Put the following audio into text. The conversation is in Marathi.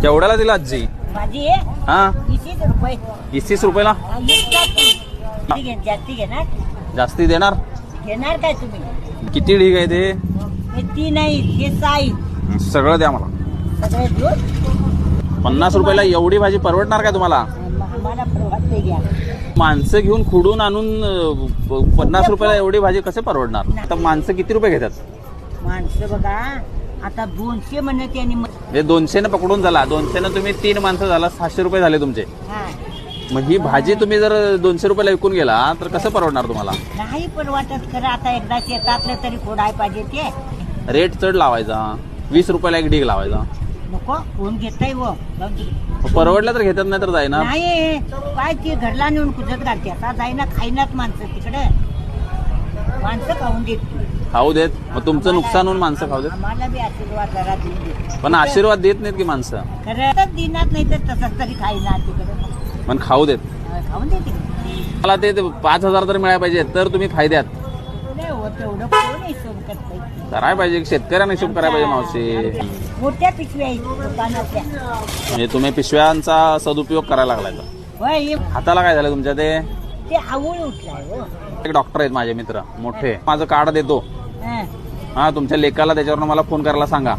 केवढ्याला दिला आजी? भाजी आहे हा 20 रुपये. 20 रुपयाला. जास्ती घेणार? जास्ती देणार? घेणार काय तुम्ही? किती ढीग आहे ते? हे 3 आहेत, हे 6 आहेत. सगळं द्या मला. सगळे दूध 50 रुपयाला एवढी भाजी परवडणार का तुम्हाला? आम्हाला परवडते घ्या. माणसं घेऊन खुडून आणून 50 रुपयाला एवढी भाजी कसे परवडणार? आता माणसं किती रुपये घेतात? माणसं बघा आता 200 म्हणत आणि 200 पकडून झाला. 200 तुम्ही 3 माणसं झाला, 700 रुपये झाले तुमचे. हा मग ही भाजी तुम्ही जर 200 रुपयाला विकून गेला तर कसं परवडणार तुम्हाला? नाही परवडत खरं. आता एकदा शेतातलं तरी फोडाय पाहिजे ते. रेट चढ लावायचा, 20 रुपयाला एक ढीग लावायचा. नको कोण घेताय व परवडलं तर घेतात, नाही तर जाईना. नाही काय ते घरला नेऊन कुजत घालते. आता जाईना खाईनात माणसं तिकडे. माणसं खाऊन देत खाऊ देत. मग तुमचं नुकसान होऊन माणसं खाऊ देत. आम्हाला बी आशीर्वाद जरा देऊन देत. पण आशीर्वाद देत नाहीत की माणसं. खरं दिनात नाही तर तसंच तरी खाईना तिकडे. पण खाऊ देत. खाऊन देते. मला ते 5,000 तर मिळायला पाहिजे तर तुम्ही फायद्यात. नाही हो तेवढं कोण हिशोब करताय? करायला पाहिजे, शेतकऱ्यांना हिशोब करायला पाहिजे मावशी. मोठ्या पिशव्या आहेत दुकानातल्या. म्हणजे तुम्ही पिशव्यांचा सदुपयोग करायला लागलाय. होय हे हाताला काय झालं तुमच्या? ते ते आवळ उठलाय हो. एक डॉक्टर आहेत माझे मित्र मोठे. माझं कार्ड देतो. हं. हा तुमच्या लेकाला त्याच्यावर मला फोन करायला सांगा.